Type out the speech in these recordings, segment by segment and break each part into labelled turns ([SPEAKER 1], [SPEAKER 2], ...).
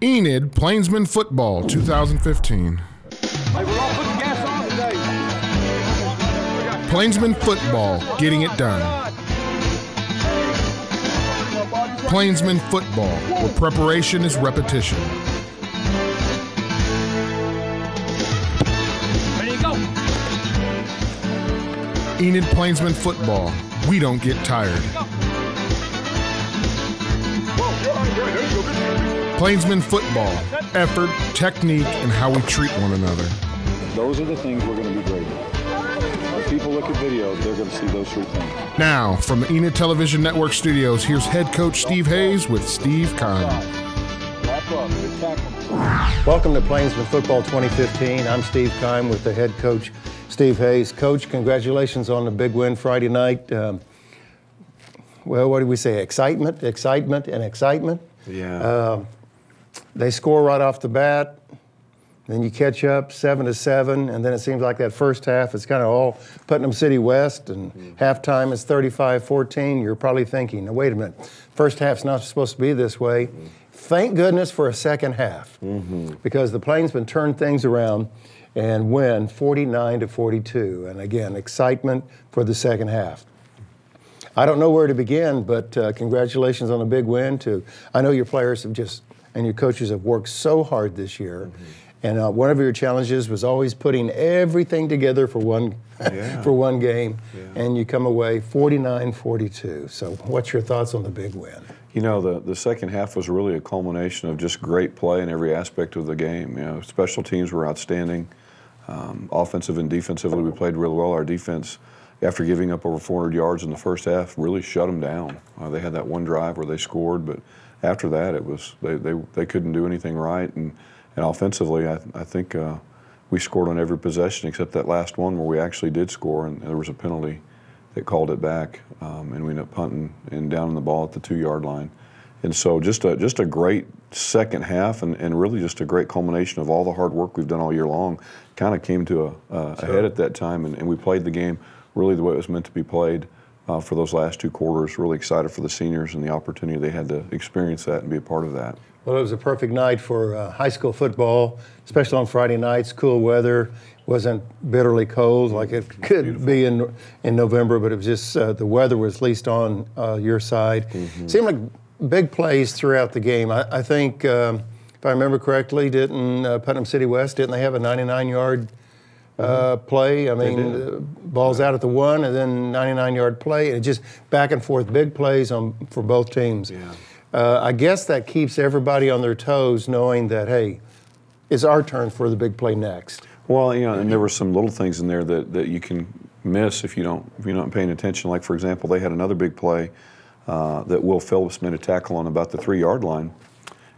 [SPEAKER 1] Enid Plainsmen Football 2015. Plainsmen Football, getting it done. Plainsmen Football, where preparation is repetition.
[SPEAKER 2] Ready to go.
[SPEAKER 1] Enid Plainsmen Football, we don't get tired. Plainsmen Football, effort, technique, and how we treat one another.
[SPEAKER 3] Those are the things we're going to be great at. When people look at videos, they're going to see those three things.
[SPEAKER 1] Now, from the Enid Television Network studios, here's head coach Steve Hayes with Steve Kime.
[SPEAKER 4] Welcome to Plainsmen Football 2015. I'm Steve Kime with the head coach Steve Hayes. Coach, congratulations on the big win Friday night. Well, what do we say? Excitement, excitement, and excitement.
[SPEAKER 3] Yeah.
[SPEAKER 4] They score right off the bat. Then you catch up 7-7, and then it seems like that first half is kind of all Putnam City West, and halftime is 35-14. You're probably thinking, now, wait a minute, first half's not supposed to be this way. Thank goodness for a second half, because the Plainsmen turned things around and win 49-42. And again, excitement for the second half. I don't know where to begin, but congratulations on a big win. I know your players have and your coaches have worked so hard this year. And one of your challenges was always putting everything together for one game, and you come away 49-42. So what's your thoughts on the big win?
[SPEAKER 3] You know, the second half was really a culmination of just great play in every aspect of the game. You know, special teams were outstanding. Offensive and defensively, we played really well. Our defense, after giving up over 400 yards in the first half, really shut them down. They had that one drive where they scored, but after that, it was they couldn't do anything right. And offensively, I think we scored on every possession except that last one where we actually did score, and there was a penalty that called it back, and we ended up punting and downing the ball at the 2-yard line. And so just a great second half, and really just a great culmination of all the hard work we've done all year long. Kind of came to a head at that time, and we played the game really the way it was meant to be played for those last 2 quarters. Really excited for the seniors and the opportunity they had to experience that and be a part of that.
[SPEAKER 4] Well, it was a perfect night for high school football, especially on Friday nights. Cool weather, wasn't bitterly cold like it could be in November, but it was just the weather was at least on your side. Seemed like big plays throughout the game. I think, if I remember correctly, didn't Putnam City West, didn't they have a 99-yard play? I mean, balls out at the 1 and then 99-yard play, and just back and forth, big plays for both teams.
[SPEAKER 3] Yeah.
[SPEAKER 4] I guess that keeps everybody on their toes, knowing that, hey, it's our turn for the big play next.
[SPEAKER 3] Well, you know, and there were some little things in there that you can miss if you're not paying attention. Like, for example, they had another big play that Will Phillips made a tackle on about the 3-yard line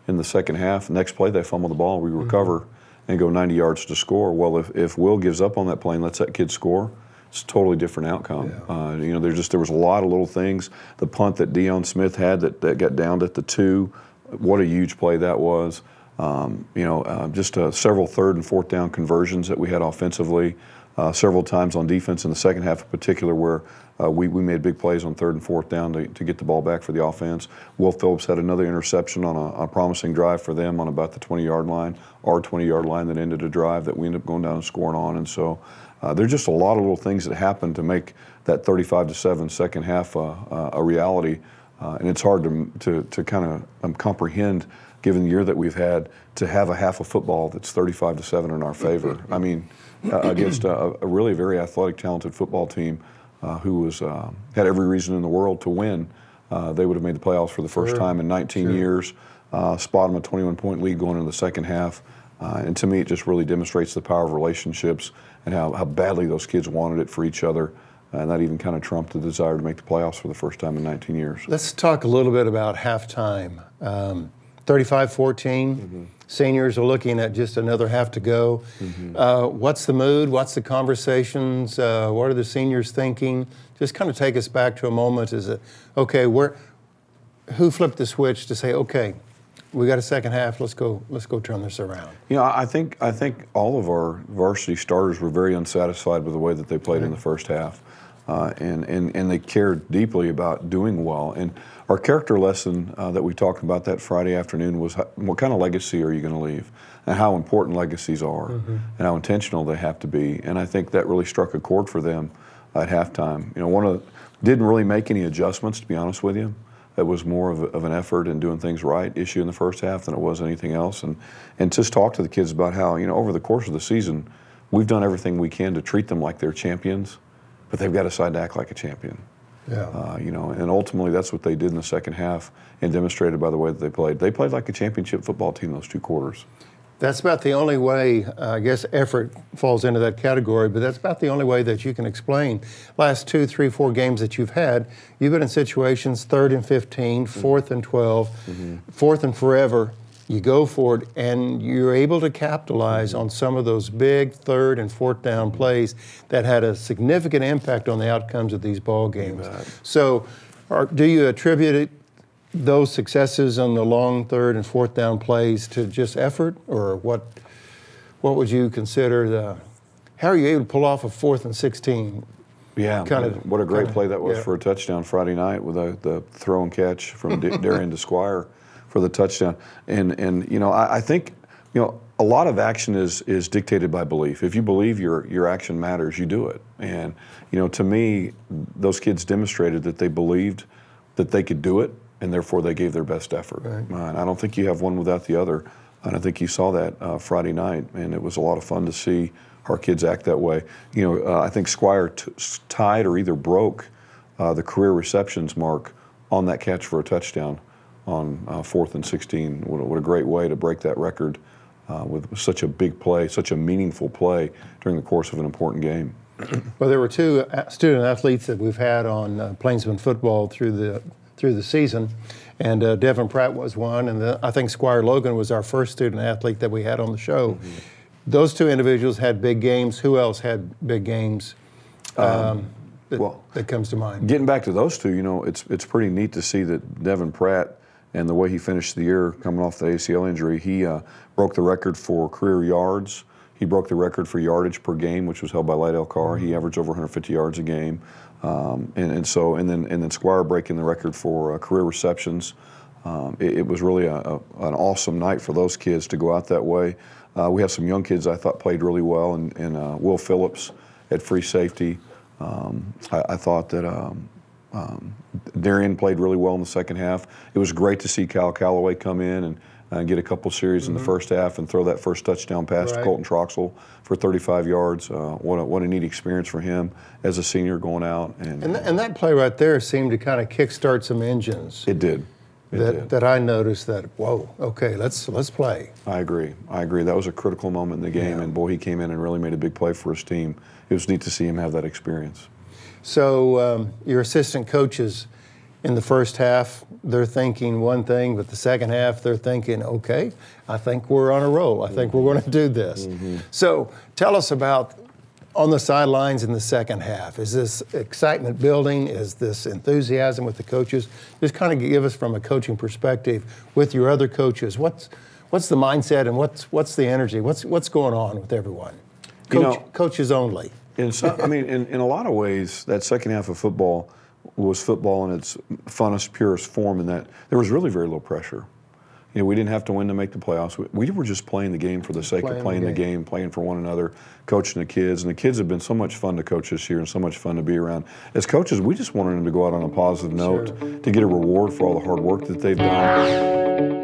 [SPEAKER 3] in the second half. Next play, they fumble the ball, we recover, and go 90 yards to score. Well, if Will gives up on that play and lets that kid score, it's a totally different outcome.
[SPEAKER 4] Yeah.
[SPEAKER 3] You know, there was a lot of little things. The punt that Deion Smith had that got downed at the 2, what a huge play that was. Just several 3rd and 4th down conversions that we had offensively, several times on defense in the second half in particular where we made big plays on 3rd and 4th down to get the ball back for the offense. Will Phillips had another interception on a promising drive for them on about the 20-yard line, our 20-yard line that ended a drive that we ended up going down and scoring on. And so there's just a lot of little things that happened to make that 35-7 second half a reality. And it's hard to kind of comprehend, given the year that we've had, to have a half of football that's 35-7 in our favor. I mean, against a really very athletic, talented football team who had every reason in the world to win. They would have made the playoffs for the first time in 19 years, spot them a 21-point lead going into the second half. And to me, it just really demonstrates the power of relationships and how badly those kids wanted it for each other. And that even kind of trumped the desire to make the playoffs for the first time in 19 years.
[SPEAKER 4] Let's talk a little bit about halftime. 35-14. Seniors are looking at just another half to go. What's the mood? What's the conversations? What are the seniors thinking? Just kind of take us back to a moment. Is it, okay, who flipped the switch to say, okay, we got a second half, let's go turn this around?
[SPEAKER 3] You know, I think all of our varsity starters were very unsatisfied with the way that they played in the first half. and they cared deeply about doing well. And our character lesson that we talked about that Friday afternoon was what kind of legacy are you going to leave, and how important legacies are, and how intentional they have to be. And I think that really struck a chord for them at halftime. You know, didn't really make any adjustments, to be honest with you. It was more of an effort in doing things right issue in the first half than it was anything else. And just talk to the kids about how, you know, over the course of the season, we've done everything we can to treat them like they're champions, but they've got to decide to act like a champion.
[SPEAKER 4] Yeah.
[SPEAKER 3] You know, and ultimately that's what they did in the second half, and demonstrated by the way that they played. They played like a championship football team those 2 quarters.
[SPEAKER 4] That's about the only way, I guess effort falls into that category, but that's about the only way that you can explain. Last 2, 3, 4 games that you've had, you've been in situations 3rd and 15, 4th and 12, 4th and forever. You go for it, and you're able to capitalize on some of those big 3rd and 4th down plays that had a significant impact on the outcomes of these ball games. So do you attribute those successes on the long 3rd and 4th down plays to just effort, or what would you consider how are you able to pull off a 4th and 16?
[SPEAKER 3] Yeah, what a great play that was for a touchdown Friday night with the throw and catch from Darian to Squire for the touchdown. And you know, I think, you know, a lot of action is dictated by belief. If you believe your action matters, you do it. And you know, to me, those kids demonstrated that they believed that they could do it, and therefore they gave their best effort. Right. I don't think you have one without the other, and I think you saw that Friday night, and it was a lot of fun to see our kids act that way. You know, I think Squire tied or either broke the career receptions mark on that catch for a touchdown on 4th and 16. What a great way to break that record with such a big play, such a meaningful play during the course of an important game.
[SPEAKER 4] Well, there were 2 student athletes that we've had on Plainsmen Football through the season, and Devin Pratt was one, and I think Squire Logan was our first student athlete that we had on the show. Those 2 individuals had big games. Who else had big games that comes to mind? Getting
[SPEAKER 3] back to those 2, you know, it's pretty neat to see that Devin Pratt and the way he finished the year coming off the ACL injury, he broke the record for career yards. He broke the record for yardage per game, which was held by Lydell Carr. He averaged over 150 yards a game. And then Squire breaking the record for career receptions. It was really an awesome night for those kids to go out that way. We have some young kids I thought played really well, and Will Phillips at free safety. I thought that Darian played really well in the second half. It was great to see Kyle Calloway come in and get a couple series in the first half and throw that first touchdown pass to Colton Troxell for 35 yards. What a neat experience for him as a senior going out.
[SPEAKER 4] And that play right there seemed to kind of kickstart some engines.
[SPEAKER 3] It did.
[SPEAKER 4] That I noticed that, whoa, okay, let's play.
[SPEAKER 3] I agree. That was a critical moment in the game, and boy, he came in and really made a big play for his team. It was neat to see him have that experience.
[SPEAKER 4] So your assistant coaches in the first half, they're thinking one thing, but the second half they're thinking, okay, I think we're on a roll. I think we're going to do this. So tell us about on the sidelines in the second half. Is this excitement building? Is this enthusiasm with the coaches? Just kind of give us from a coaching perspective with your other coaches. What's the mindset and what's the energy? What's going on with everyone? Coaches only.
[SPEAKER 3] In a lot of ways, that second half of football was football in its funnest, purest form, in that there was really very low pressure. You know, we didn't have to win to make the playoffs. We were just playing the game for the sake of playing the game, playing for one another, coaching the kids. And the kids have been so much fun to coach this year and so much fun to be around. As coaches, we just wanted them to go out on a positive note, to get a reward for all the hard work that they've done.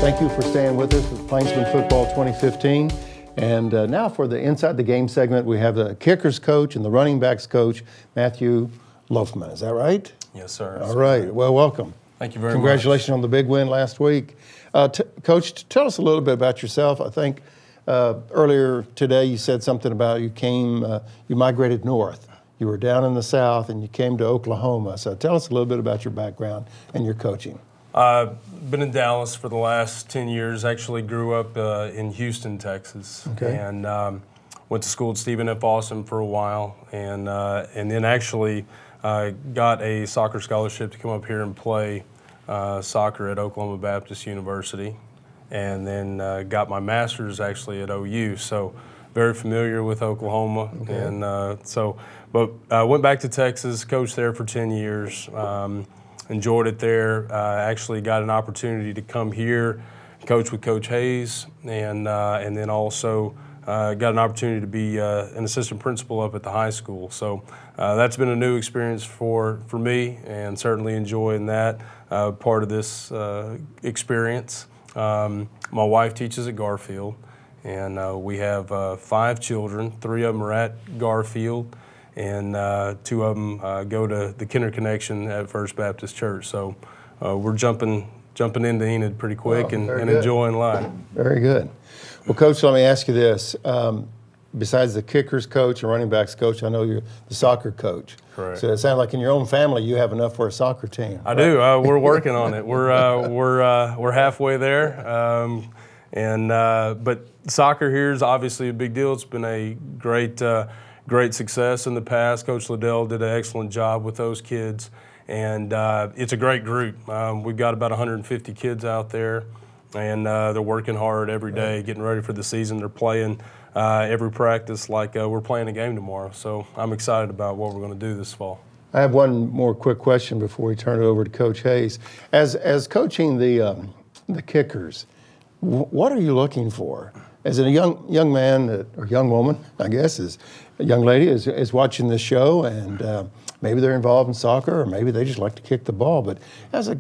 [SPEAKER 4] Thank you for staying with us with Plainsmen Football 2015. And now for the Inside the Game segment, we have the kickers coach and the running backs coach, Matthew Loafman. Is that right?
[SPEAKER 2] Yes, sir.
[SPEAKER 4] All right. Well, welcome.
[SPEAKER 2] Thank you very much.
[SPEAKER 4] Congratulations on the big win last week. Coach, tell us a little bit about yourself. I think earlier today you said something about you migrated north. You were down in the South and you came to Oklahoma. So tell us a little bit about your background and your coaching.
[SPEAKER 2] Been in Dallas for the last 10 years. Actually grew up in Houston, Texas.
[SPEAKER 4] Okay.
[SPEAKER 2] And went to school at Stephen F. Austin for a while. And then actually got a soccer scholarship to come up here and play soccer at Oklahoma Baptist University. And then got my master's actually at OU. So very familiar with Oklahoma.
[SPEAKER 4] Okay.
[SPEAKER 2] And but went back to Texas, coached there for 10 years. Enjoyed it there. Actually got an opportunity to come here, coach with Coach Hayes, and then also got an opportunity to be an assistant principal up at the high school. So that's been a new experience for me, and certainly enjoying that part of this experience. My wife teaches at Garfield, and we have 5 children. 3 of them are at Garfield, and 2 of them go to the Kinder Connection at First Baptist Church. So we're jumping into Enid pretty quick and enjoying life.
[SPEAKER 4] Very good. Well, Coach, let me ask you this. Besides the kickers coach and running backs coach, I know you're the soccer coach.
[SPEAKER 2] Correct.
[SPEAKER 4] So it sounds like in your own family you have enough for a soccer team.
[SPEAKER 2] I do. We're working on it. We're halfway there. But soccer here is obviously a big deal. It's been a great success in the past. Coach Liddell did an excellent job with those kids, and it's a great group. We've got about 150 kids out there, and they're working hard every day, getting ready for the season. They're playing every practice like we're playing a game tomorrow. So I'm excited about what we're going to do this fall.
[SPEAKER 4] I have one more quick question before we turn it over to Coach Hayes. As coaching the kickers, what are you looking for? As a young man or young woman, I guess, a young lady is watching this show, and maybe they're involved in soccer, or maybe they just like to kick the ball. But as a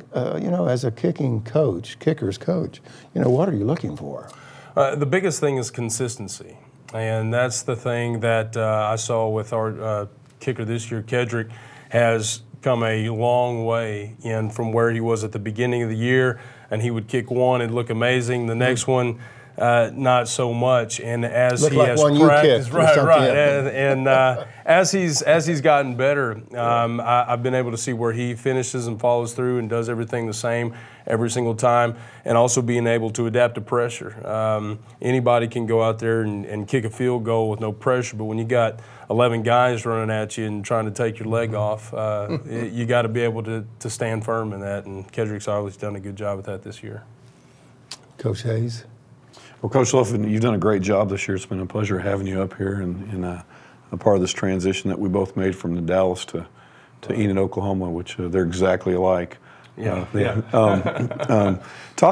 [SPEAKER 4] kickers coach, what are you looking for?
[SPEAKER 2] The biggest thing is consistency, and that's the thing that I saw with our kicker this year. Kedrick has come a long way in from where he was at the beginning of the year, and he would kick one and look amazing. The next one, not so much. And as he has practiced, and as he's gotten better, I've been able to see where he finishes and follows through and does everything the same every single time, and also being able to adapt to pressure. Anybody can go out there and kick a field goal with no pressure, but when you got 11 guys running at you and trying to take your leg off, you got to be able to stand firm in that, and Kedrick's always done a good job with that this year.
[SPEAKER 4] Coach Hayes?
[SPEAKER 3] Well, Coach Loafman, you've done a great job this year. It's been a pleasure having you up here and a part of this transition that we both made from the Dallas to Enid, Oklahoma, which they're exactly alike. Talk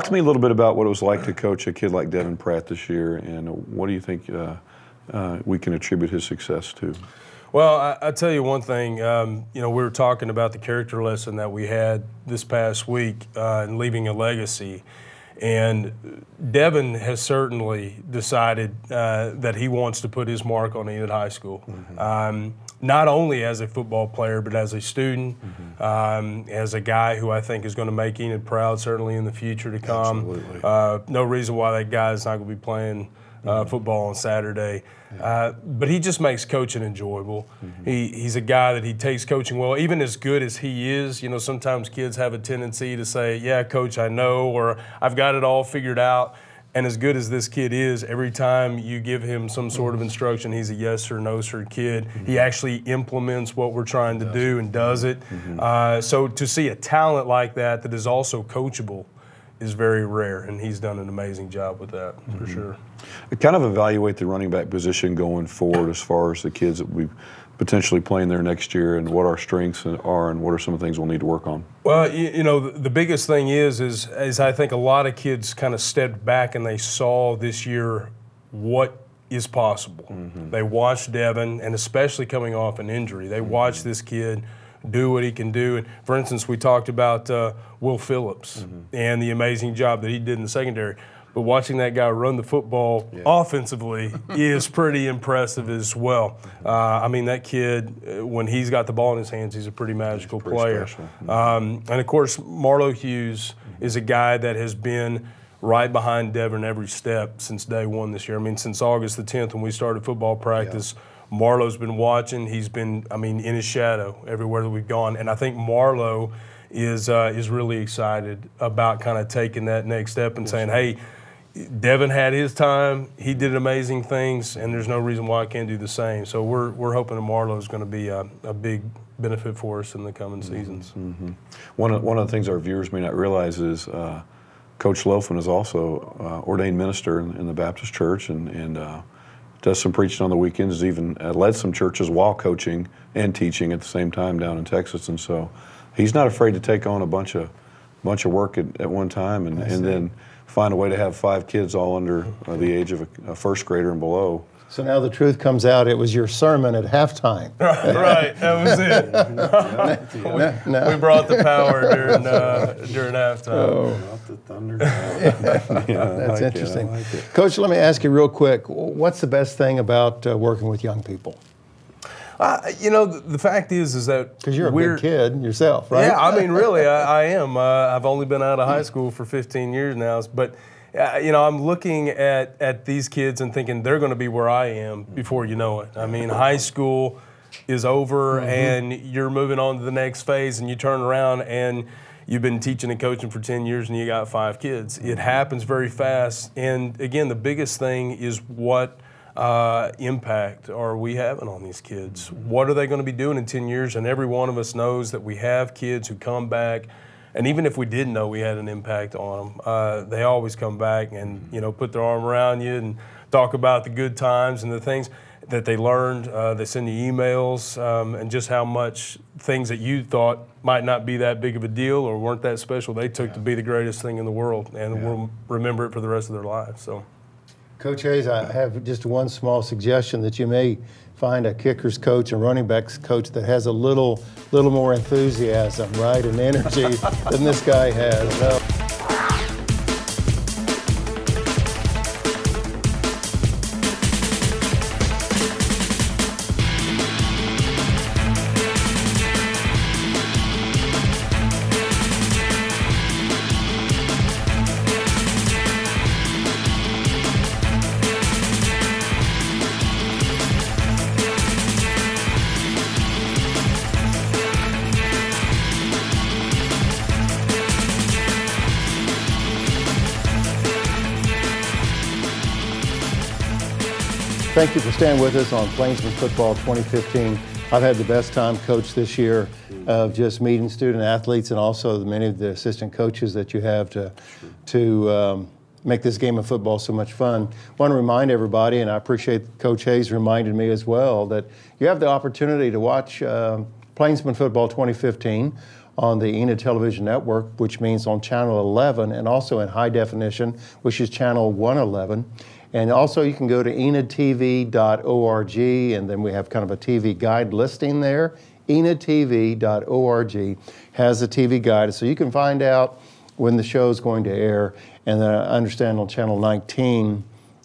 [SPEAKER 3] to me a little bit about what it was like to coach a kid like Devin Pratt this year, and what do you think we can attribute his success to?
[SPEAKER 2] Well, I tell you one thing. We were talking about the character lesson that we had this past week and leaving a legacy. And Devin has certainly decided that he wants to put his mark on Enid High School, not only as a football player, but as a student, as a guy who I think is going to make Enid proud, certainly in the future to come. Absolutely. No reason why that guy is not going to be playing football on Saturday. But he just makes coaching enjoyable. He's a guy that he takes coaching well. Even as good as he is, sometimes kids have a tendency to say, yeah, coach, I know, or I've got it all figured out. And as good as this kid is, every time you give him some sort of instruction, he's a yes or no sir kid. He actually implements what we're trying to do and does it. So to see a talent like that is also coachable is very rare, and he's done an amazing job with that, for sure.
[SPEAKER 3] Kind of evaluate the running back position going forward as far as the kids that we potentially playing there next year, and what our strengths are, and what are some of the things we'll need to work on.
[SPEAKER 2] Well, the biggest thing is I think a lot of kids kind of stepped back and they saw this year what is possible. They watched Devin, and especially coming off an injury, they watched this kid do what he can do. And for instance, we talked about Will Phillips and the amazing job that he did in the secondary. But watching that guy run the football offensively is pretty impressive as well. That kid, when he's got the ball in his hands, he's a pretty magical player. And of course, Marlo Hughes is a guy that has been right behind Devin every step since day one this year. Since August the 10th when we started football practice, Marlo's been watching. He's been, in his shadow everywhere that we've gone. And I think Marlo is really excited about kind of taking that next step and saying, hey, Devin had his time, he did amazing things, and there's no reason why I can't do the same. So we're hoping that Marlowe is going to be a big benefit for us in the coming seasons.
[SPEAKER 3] Mm-hmm. One of the things our viewers may not realize is Coach Loafman is also ordained minister in the Baptist church and does some preaching on the weekends, even led some churches while coaching and teaching at the same time down in Texas. And so he's not afraid to take on a bunch of work at one time and then find a way to have 5 kids all under the age of a first grader and below.
[SPEAKER 4] So now the truth comes out, it was your sermon at halftime.
[SPEAKER 2] Right, that was it. We brought the power during halftime.
[SPEAKER 4] Oh.
[SPEAKER 3] Not the thunder.
[SPEAKER 4] That's interesting. Coach, let me ask you real quick, what's the best thing about working with young people?
[SPEAKER 2] The fact is that
[SPEAKER 4] because you're a big kid yourself, right?
[SPEAKER 2] Yeah, I mean, really, I am. I've only been out of high school for 15 years now, but I'm looking at these kids and thinking they're going to be where I am before you know it. I mean, high school is over and you're moving on to the next phase, and you turn around and you've been teaching and coaching for 10 years and you got 5 kids. It happens very fast, and again, the biggest thing is what impact are we having on these kids? What are they going to be doing in 10 years? And every one of us knows that we have kids who come back, and even if we didn't know we had an impact on them, they always come back and put their arm around you and talk about the good times and the things that they learned. They send you emails and just how much things that you thought might not be that big of a deal or weren't that special, they took to be the greatest thing in the world, and will remember it for the rest of their lives. So.
[SPEAKER 4] Coach Hayes, I have just one small suggestion that you may find a kickers coach and running backs coach that has a little more enthusiasm, right, and energy than this guy has. Thank you for staying with us on Plainsmen Football 2015. I've had the best time, Coach, this year of just meeting student athletes and also many of the assistant coaches that you have to make this game of football so much fun. I want to remind everybody, and I appreciate Coach Hayes reminded me as well, that you have the opportunity to watch Plainsmen Football 2015 on the Enid television network, which means on channel 11, and also in high definition, which is channel 111. And also you can go to enidtv.org, and then we have kind of a TV guide listing there. enidtv.org has a TV guide, so you can find out when the show is going to air. And then I understand on channel 19,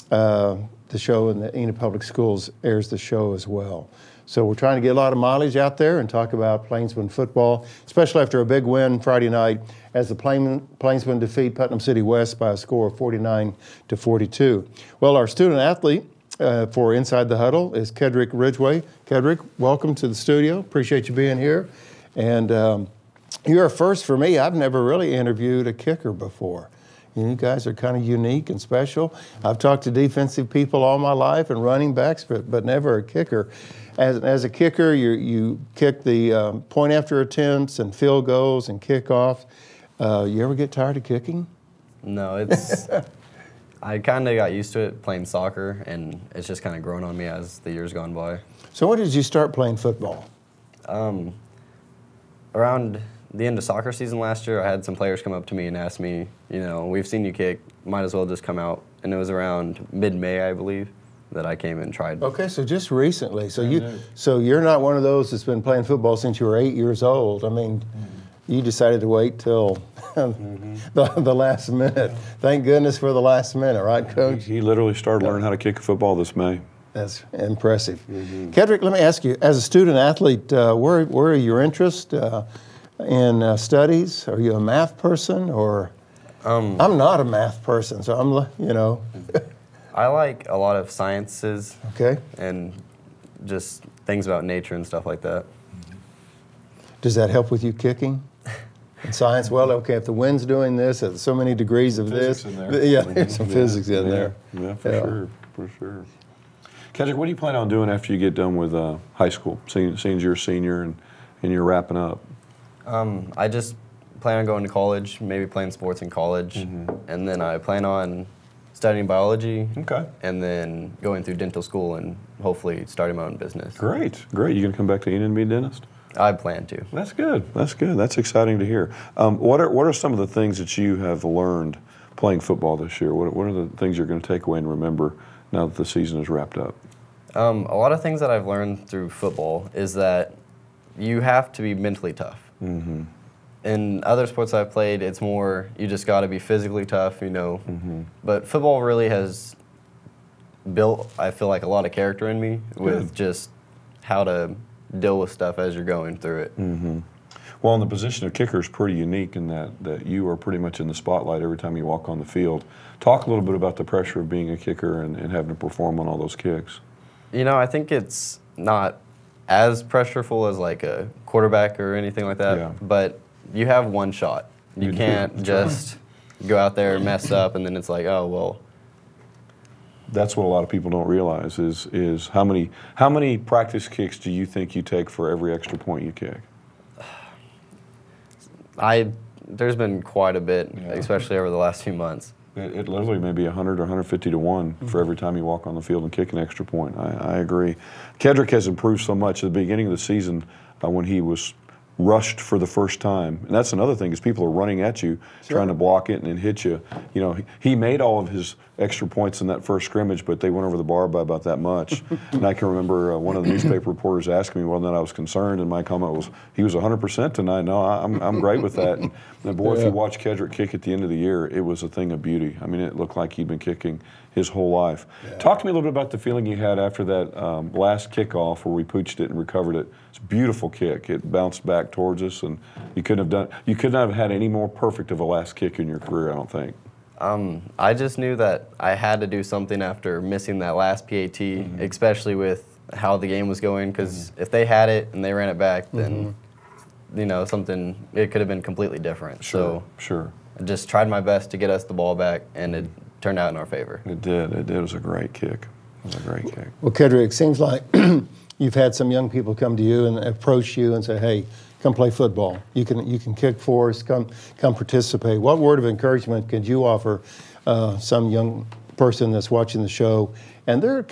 [SPEAKER 4] the show in the Enid Public Schools airs the show as well. So we're trying to get a lot of mileage out there and talk about Plainsmen football, especially after a big win Friday night as the Plainsmen defeat Putnam City West by a score of 49-42. Well, our student athlete for Inside the Huddle is Kedrick Ridgway. Kedrick, welcome to the studio. Appreciate you being here. And you're a first for me. I've never really interviewed a kicker before. You guys are kind of unique and special. I've talked to defensive people all my life and running backs, but never a kicker. As a kicker, you kick the point after attempts and field goals and kickoffs. You ever get tired of kicking?
[SPEAKER 5] No, it's I kind of got used to it playing soccer, and it's just kind of grown on me as the years gone by.
[SPEAKER 4] So when did you start playing football?
[SPEAKER 5] Around the end of soccer season last year, I had some players come up to me and ask me, we've seen you kick, might as well just come out. And it was around mid-May, I believe, that I came and tried. Okay,
[SPEAKER 4] so just recently. So you're not one of those that's been playing football since you were 8 years old. I mean, you decided to wait till the last minute. Thank goodness for the last minute, right, Coach?
[SPEAKER 3] He literally started learning how to kick football this May.
[SPEAKER 4] That's impressive. Kedrick, let me ask you, as a student athlete, where are your interests in studies? Are you a math person, or? I'm not a math person, so I'm,
[SPEAKER 5] I like a lot of sciences.
[SPEAKER 4] Okay.
[SPEAKER 5] And just things about nature and stuff like that.
[SPEAKER 4] Does that help with you kicking? And science, well, okay, if the wind's doing this at so many degrees of
[SPEAKER 3] physics
[SPEAKER 4] this,
[SPEAKER 3] in there.
[SPEAKER 4] yeah, there's some physics in there.
[SPEAKER 3] Yeah, for sure. Kedrick, what do you plan on doing after you get done with high school? Seeing you're a senior and you're wrapping up.
[SPEAKER 5] I just plan on going to college, maybe playing sports in college, and then I plan on studying biology.
[SPEAKER 3] Okay.
[SPEAKER 5] And then going through dental school and hopefully starting my own business.
[SPEAKER 3] Great. You gonna come back to Enid and be a dentist?
[SPEAKER 5] I plan to.
[SPEAKER 3] That's good. That's exciting to hear. What are some of the things that you have learned playing football this year? What are the things you're going to take away and remember now that the season is wrapped up?
[SPEAKER 5] A lot of things that I've learned through football is that you have to be mentally tough. In other sports I've played, it's more you just got to be physically tough, you know. But football really has built, I feel like, a lot of character in me with just how to deal with stuff as you're going through it.
[SPEAKER 3] Well, and the position of kicker is pretty unique in that you are pretty much in the spotlight every time you walk on the field. Talk a little bit about the pressure of being a kicker and having to perform on all those kicks.
[SPEAKER 5] You know, I think it's not as pressureful as like a quarterback or anything like that, but you have one shot. You can't just go out there and mess up and then it's like, oh, well.
[SPEAKER 3] That's what a lot of people don't realize is how many practice kicks do you think you take for every extra point you kick?
[SPEAKER 5] There's been quite a bit, especially over the last few months.
[SPEAKER 3] It literally may be 100 or 150 to 1 for every time you walk on the field and kick an extra point. I agree. Kedrick has improved so much at the beginning of the season when he was rushed for the first time. And that's another thing is people are running at you, trying to block it and hit you. You know, he made all of his extra points in that first scrimmage, but they went over the bar by about that much. And I can remember one of the newspaper reporters asking me whether or not I was concerned, and my comment was, he was 100% tonight. No, I'm great with that. And boy, if you watch Kedrick kick at the end of the year, it was a thing of beauty. I mean, it looked like he'd been kicking his whole life. Talk to me a little bit about the feeling you had after that last kickoff where we pooched it and recovered it. It's a beautiful kick. It bounced back towards us, and you could not have had any more perfect of a last kick in your career, I don't think.
[SPEAKER 5] I just knew that I had to do something after missing that last PAT, especially with how the game was going, because if they had it and they ran it back, then you know, it could have been completely different.
[SPEAKER 3] Sure.
[SPEAKER 5] I just tried my best to get us the ball back, and it turned out in our favor.
[SPEAKER 3] It did. It was a great kick.
[SPEAKER 4] Well, Kedrick, it seems like you've had some young people come to you and approach you and say, hey, come play football. You can kick for us, come participate. What word of encouragement could you offer some young person that's watching the show and they're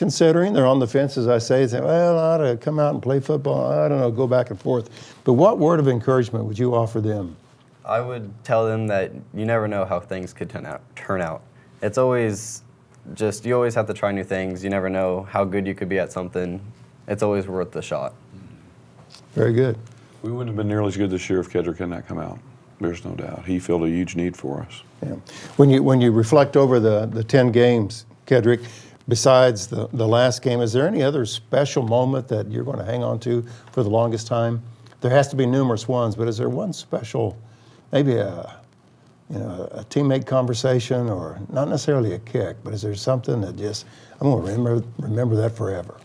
[SPEAKER 4] on the fence, as I say, well, I ought to come out and play football. I don't know, go back and forth. But what word of encouragement would you offer them?
[SPEAKER 5] I would tell them that you never know how things could turn out. It's always you always have to try new things. You never know how good you could be at something. It's always worth the shot.
[SPEAKER 4] Very good.
[SPEAKER 3] We wouldn't have been nearly as good this year if Kedrick had not come out. There's no doubt. He filled a huge need for us.
[SPEAKER 4] Yeah. When you reflect over the 10 games, Kedrick, besides the last game, is there any other special moment that you're going to hang on to for the longest time? There has to be numerous ones, but is there one special, maybe a teammate conversation, or not necessarily a kick, but is there something that just, I'm going to remember that forever?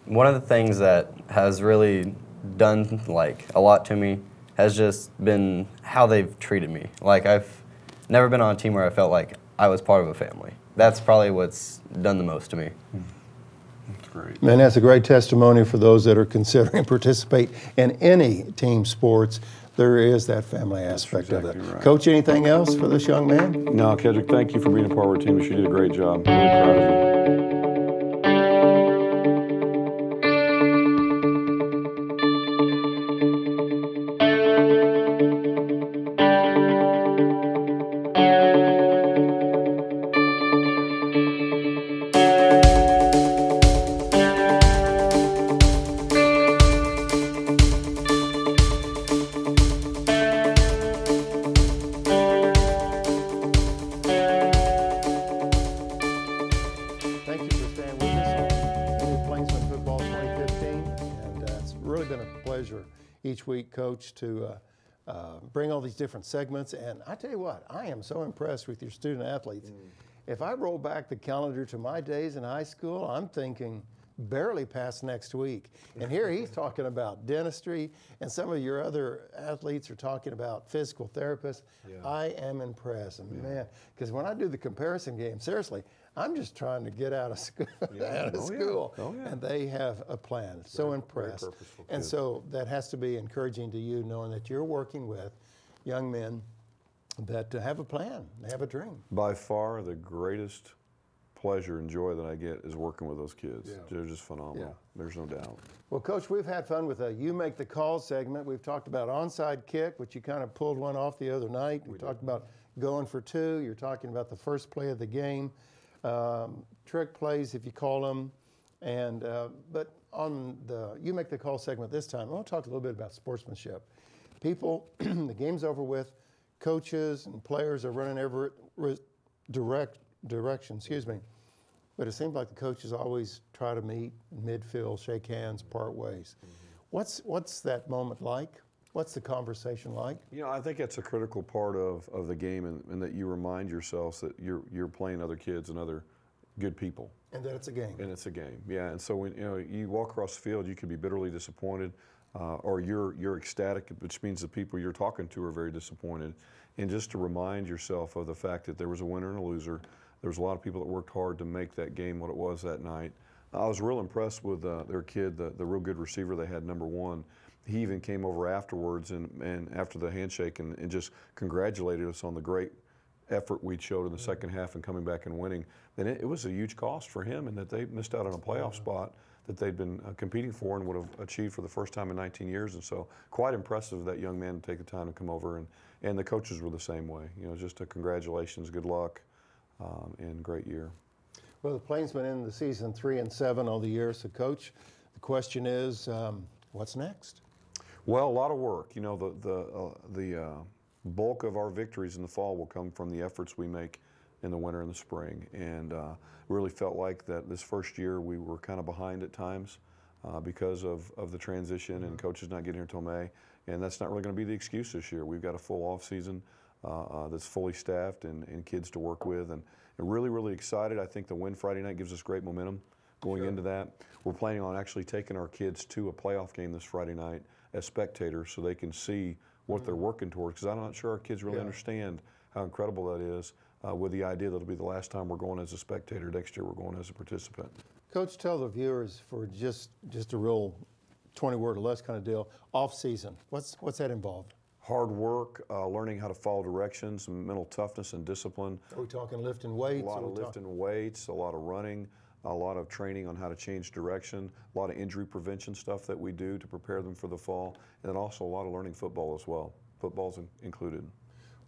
[SPEAKER 5] One of the things that has really done like a lot to me has just been how they've treated me. Like, I've never been on a team where I felt like I was part of a family. That's probably what's done the most to me.
[SPEAKER 3] That's great.
[SPEAKER 4] Man, that's a great testimony for those that are considering participate in any team sports. There is that family aspect of it. Right. Coach, anything else for this young man?
[SPEAKER 3] No, Kedrick, thank you for being a part of our team. You did a great job. Really proud of you.
[SPEAKER 4] Each week, Coach, to bring all these different segments. And I tell you what, I am so impressed with your student athletes. If I roll back the calendar to my days in high school, I'm thinking barely past next week. And here he's talking about dentistry, and some of your other athletes are talking about physical therapists.
[SPEAKER 3] Yeah.
[SPEAKER 4] I am impressed. And man, because when I do the comparison game, seriously, I'm just trying to get out of school, and they have a plan. So impressed. And so that has to be encouraging to you, knowing that you're working with young men that have a plan, they have a dream.
[SPEAKER 3] By far the greatest pleasure and joy that I get is working with those kids.
[SPEAKER 4] Yeah.
[SPEAKER 3] They're just phenomenal.
[SPEAKER 4] Yeah.
[SPEAKER 3] There's no doubt.
[SPEAKER 4] Well, Coach, we've had fun with a You Make the Call segment. We've talked about onside kick, which you kind of pulled one off the other night. We talked about going for two. You're talking about the first play of the game. Trick plays, if you call them. And but on the You Make the Call segment this time, I want to talk a little bit about sportsmanship. People, the game's over with. Coaches and players are running every direction, but it seems like the coaches always try to meet in midfield, shake hands, part ways. What's that moment like? What's the conversation like?
[SPEAKER 3] You know, I think that's a critical part of the game, and that you remind yourselves that you're playing other kids and other good people.
[SPEAKER 4] And that it's a game.
[SPEAKER 3] And it's a game, yeah. And so when you walk across the field, you could be bitterly disappointed, or you're ecstatic, which means the people you're talking to are very disappointed. And just to remind yourself of the fact that there was a winner and a loser. There was a lot of people that worked hard to make that game what it was that night. I was real impressed with their kid, the real good receiver they had, number one. He even came over afterwards and after the handshake and just congratulated us on the great effort we showed in the second half and coming back and winning. And it was a huge cost for him, and that they missed out on a playoff spot that they'd been competing for and would have achieved for the first time in 19 years. And so quite impressive of that young man to take the time to come over. And the coaches were the same way. Just a congratulations, good luck, and great year.
[SPEAKER 4] Well, the Plainsmen in the season 3-7 all the year. So, Coach, the question is, what's next?
[SPEAKER 3] Well, a lot of work. The bulk of our victories in the fall will come from the efforts we make in the winter and the spring. And really felt like that this first year we were kind of behind at times because of the transition and coaches not getting here until May. And that's not really going to be the excuse this year. We've got a full off season that's fully staffed and kids to work with. And really, really excited. I think the win Friday night gives us great momentum going into that. We're planning on actually taking our kids to a playoff game this Friday night as spectators so they can see what they're working towards, because I'm not sure our kids really understand how incredible that is with the idea that it'll be the last time we're going as a spectator. Next year we're going as a participant.
[SPEAKER 4] Coach, tell the viewers, for just a real 20-word or less kind of deal, off-season, what's that involved?
[SPEAKER 3] Hard work, learning how to follow directions, mental toughness and discipline.
[SPEAKER 4] Are we talking lifting weights?
[SPEAKER 3] A lot of lifting weights, a lot of running, a lot of training on how to change direction, a lot of injury prevention stuff that we do to prepare them for the fall, and then also a lot of learning football as well. Football's included.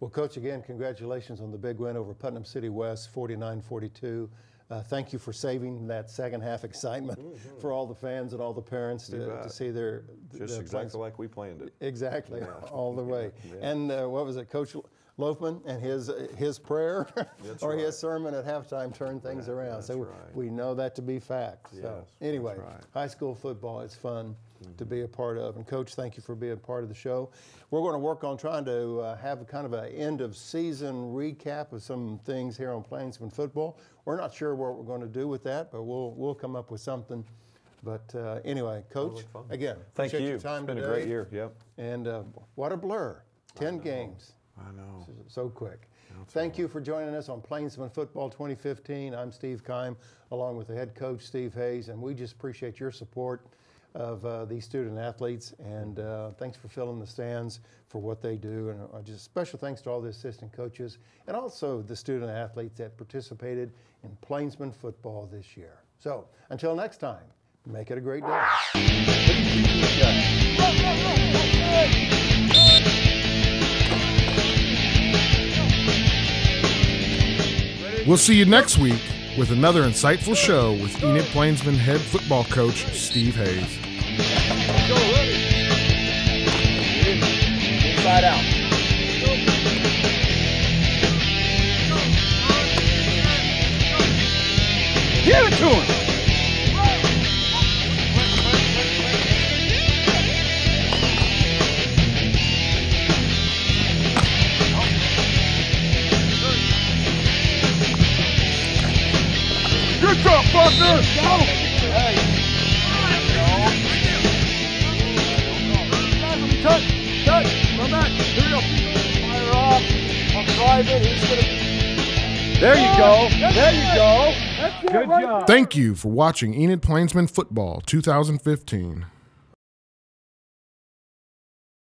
[SPEAKER 4] Well, Coach, again, congratulations on the big win over Putnam City West, 49-42. Thank you for saving that second half excitement for all the fans and all the parents to see their
[SPEAKER 3] just exactly like we planned it.
[SPEAKER 4] Exactly, all the way. And what was it, Coach Loafman and his prayer or his sermon at halftime turned things around. So we know that to be fact. So anyway, high school football, it's fun to be a part of. And Coach, thank you for being part of the show. We're going to work on trying to have kind of an end of season recap of some things here on Plainsmen Football. We're not sure what we're going to do with that, but we'll come up with something. But anyway, Coach, again,
[SPEAKER 3] thank you.
[SPEAKER 4] Your time
[SPEAKER 3] it's been
[SPEAKER 4] today.
[SPEAKER 3] a great year. Yep.
[SPEAKER 4] And what a blur. 10 games.
[SPEAKER 3] I know.
[SPEAKER 4] So quick. Thank you for joining us on Plainsmen Football 2015. I'm Steve Kime, along with the head coach, Steve Hayes, and we just appreciate your support of these student athletes, and thanks for filling the stands for what they do, and just special thanks to all the assistant coaches and also the student athletes that participated in Plainsmen Football this year. So until next time, make it a great day.
[SPEAKER 1] We'll see you next week with another insightful show with Enid Plainsman head football coach Steve Hayes.
[SPEAKER 6] Go, ready. Inside out. Give it to him. Good job, partner. Go. Hey. There you go. There you go. Good job.
[SPEAKER 1] Thank you for watching Enid Plainsmen Football 2015.